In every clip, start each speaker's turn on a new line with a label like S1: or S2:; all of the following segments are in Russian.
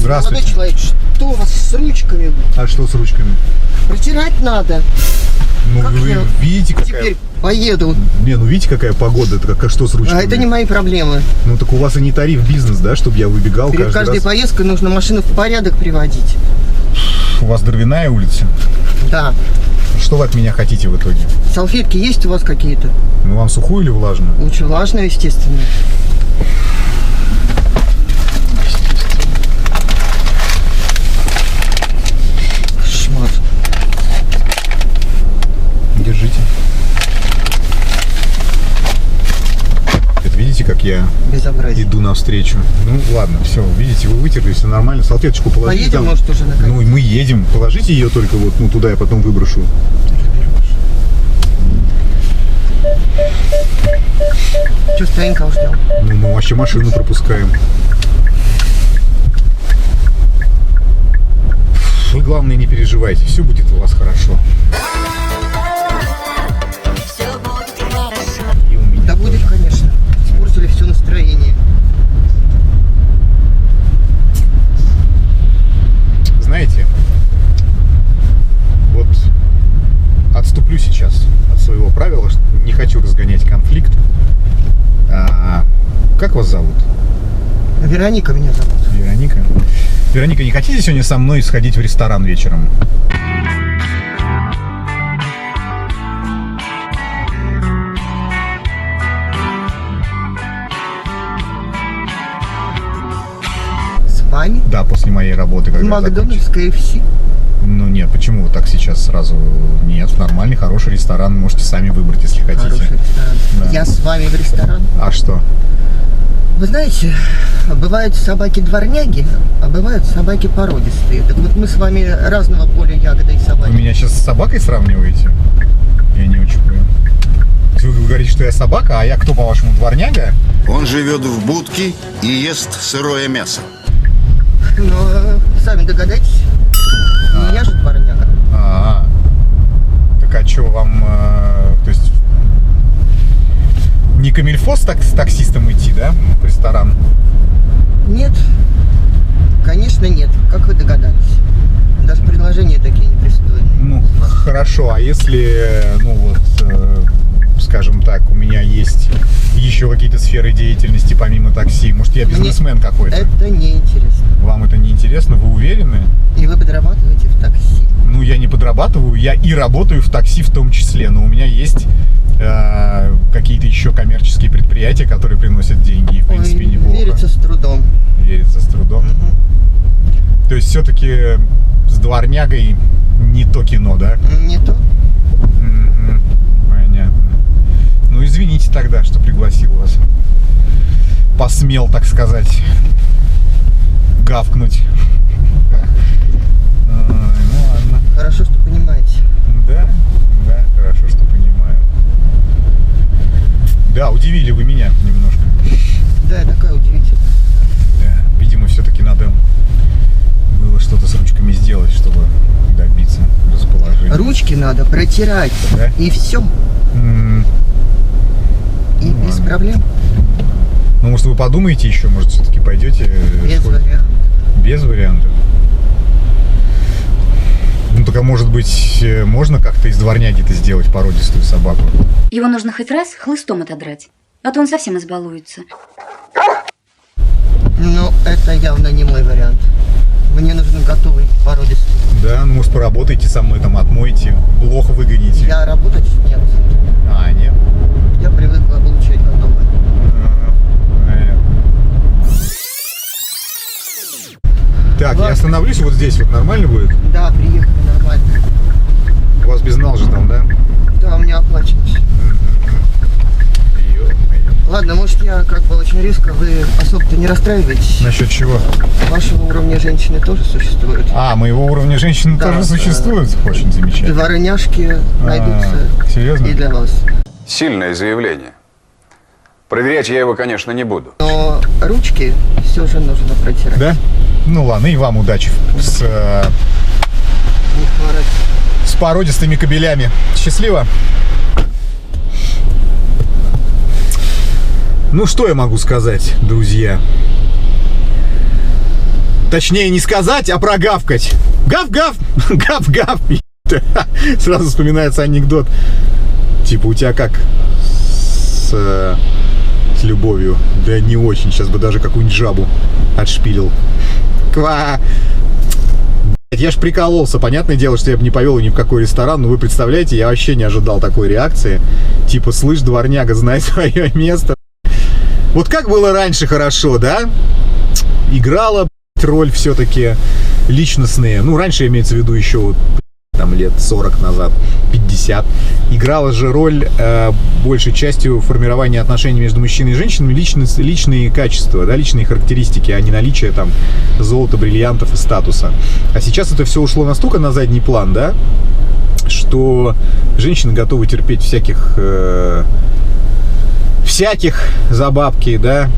S1: Здравствуйте.
S2: Молодой человек, что у вас с ручками?
S1: А что с ручками?
S2: Протирать надо.
S1: Ну,
S2: Как
S1: вы
S2: я
S1: видите, какая...
S2: Теперь поеду.
S1: Не, ну видите, какая погода, это как что с ручками?
S2: А это не мои проблемы.
S1: Ну, так у вас и не тариф бизнес, да, чтобы я выбегал
S2: Перед каждой
S1: раз?
S2: поездкой нужно машину в порядок приводить.
S1: У вас дровяная улица?
S2: Да.
S1: Что вы от меня хотите в итоге?
S2: Салфетки есть у вас какие-то?
S1: Ну, вам сухую или влажную?
S2: Лучше влажную, естественно. Шмат.
S1: Держите. Это видите, как я
S2: Безобразие.
S1: иду навстречу? Ну, ладно, все, видите, вы вытерли, все нормально. Салфеточку положите.
S2: Поедем,
S1: там.
S2: может, уже наконец.
S1: Ну, и мы едем. Положите ее только вот, ну, туда я потом выброшу.
S2: Че, стоим, кого ждем?
S1: Ну, мы вообще машину пропускаем. Вы, главное, не переживайте, все будет у вас хорошо. И у меня
S2: Да будет,
S1: тоже.
S2: конечно. Испортили все настроение.
S1: Знаете, вот отступлю сейчас от своего правила, что не хочу разгонять конфликт. Как вас зовут?
S2: Вероника меня зовут.
S1: Вероника. Вероника, не хотите сегодня со мной сходить в ресторан вечером?
S2: С вами?
S1: Да, после моей работы, когда
S2: Макдональдс, КФС.
S1: Ну нет, почему вы так сейчас сразу? Нет, нормальный, хороший ресторан, можете сами выбрать, если хотите.
S2: Хороший ресторан.
S1: Да.
S2: Я с вами в ресторан.
S1: А что?
S2: Вы знаете, бывают собаки-дворняги, а бывают собаки породистые. Так вот мы с вами разного поля ягоды и
S1: Вы
S2: собаки.
S1: меня сейчас с собакой сравниваете? Я не очень понял. Вы говорите, что я собака, а я кто, по-вашему, дворняга?
S3: Он живет в будке и ест сырое мясо.
S2: Но сами догадайтесь, не я же дворняга.
S1: Так а что вам, то есть, не камильфо с таксистом идти, да, в ресторан?
S2: Нет, конечно нет, как вы догадались. Даже предложения такие непристойные.
S1: Ну, хорошо, а если, ну вот, скажем так, у меня есть еще какие-то сферы деятельности помимо такси, может, я бизнесмен какой-то?
S2: Это неинтересно.
S1: Вам это не интересно, вы уверены?
S2: И вы подрабатываете в такси.
S1: Ну, я не подрабатываю, я и работаю в такси в том числе, но у меня есть какие-то еще коммерческие предприятия, которые приносят деньги, и, в принципе,
S2: Ой,
S1: неплохо.
S2: верится с трудом.
S1: Верится с трудом.
S2: Мгм.
S1: То есть, все-таки с дворнягой не то кино, да?
S2: Не то.
S1: Мгм. Понятно. Ну, извините тогда, что пригласил вас. Посмел, так сказать, гавкнуть. Ну, ладно.
S2: Хорошо, что понимаете.
S1: Да, хорошо, что понимаю. Да, удивили вы меня немножко.
S2: Да, такая удивительная.
S1: Да, видимо, все-таки надо было что-то с ручками сделать, чтобы добиться расположения.
S2: Ручки надо протирать.
S1: Да?
S2: И все.
S1: М,
S2: И
S1: Ну
S2: без
S1: ладно.
S2: проблем.
S1: Ну, может, вы подумаете еще, может, все-таки пойдете?
S2: Без вариантов.
S1: Без вариантов. Ну, так, а может быть, можно как-то из дворняги-то сделать породистую собаку?
S4: Его нужно хоть раз хлыстом отодрать, а то он совсем избалуется.
S2: Но это явно не мой вариант. Мне нужен готовый породистый.
S1: Да, ну, может, поработайте со мной, там, отмойте, блох выгоните.
S2: Я работать нет.
S1: А, нет?
S2: Я привыкла получать готовое.
S1: Понятно. Так, я остановлюсь вот здесь, вот нормально будет?
S2: Да, приехали нормально.
S1: У вас безнал же там, да?
S2: Да, у меня оплачено всё.
S1: Ё-моё.
S2: Ладно, может я как бы очень резко, вы особо-то не расстраиваетесь.
S1: Насчет чего?
S2: Вашего уровня женщины тоже существуют.
S1: А, моего уровня женщины
S2: Да,
S1: тоже
S2: да.
S1: существует? Очень
S2: И
S1: замечательно.
S2: дворняжки найдутся
S1: серьезно?
S2: и для вас.
S5: Сильное заявление. Проверять я его, конечно, не буду.
S2: Но ручки все же нужно протирать.
S1: Да? Ну ладно, и вам удачи с
S2: Не хворать.
S1: породистыми кобелями. Счастливо! Ну, что я могу сказать, друзья? Точнее, не сказать, а прогавкать. Гав-гав, гав-гав. Сразу вспоминается анекдот. Типа, у тебя как с любовью? Да не очень. Сейчас бы даже какую-нибудь жабу отшпилил. Ква. Я ж прикололся. Понятное дело, что я бы не повел ни в какой ресторан. Но вы представляете, я вообще не ожидал такой реакции. Типа, слышь, дворняга, знай свое место. Вот как было раньше хорошо, да? Играла роль все-таки личностные. Ну, раньше имеется в виду еще вот, там лет 40 назад, 50. Играла же роль большей частью формирования отношений между мужчиной и женщиной личные качества, да, личные характеристики, а не наличие там золота, бриллиантов и статуса. А сейчас это все ушло настолько на задний план, да, что женщины готовы терпеть всяких за бабки, да,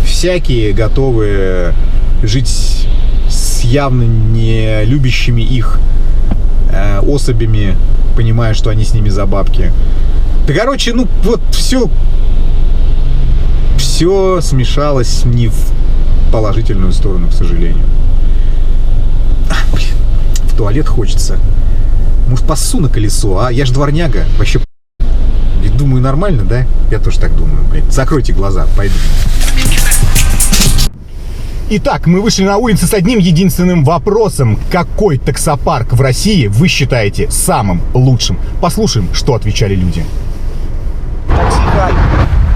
S1: всякие готовы жить с явно не любящими их особями, понимая, что они с ними за бабки. Да, короче, ну вот все смешалось не в положительную сторону, к сожалению. Блин, в туалет хочется. Может, поссу на колесо, а? Я ж дворняга. Вообще, думаю, нормально, да? Я тоже так думаю, блин. Закройте глаза, пойду. Итак, мы вышли на улицу с одним единственным вопросом. Какой таксопарк в России вы считаете самым лучшим? Послушаем, что отвечали люди.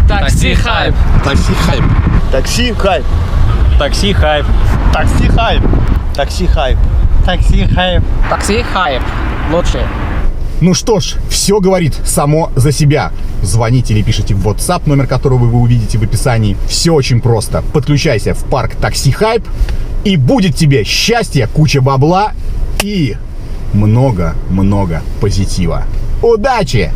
S6: Такси хайп.
S7: Такси хайп.
S6: Такси хайп.
S7: Такси хайп.
S6: Такси хайп.
S7: Такси хайп.
S6: Такси хайп.
S8: Такси хайп. Лучше.
S1: Ну что ж, все говорит само за себя. Звоните или пишите в WhatsApp, номер которого вы увидите в описании. Все очень просто. Подключайся в парк Такси Хайп, и будет тебе счастье, куча бабла и много-много позитива. Удачи!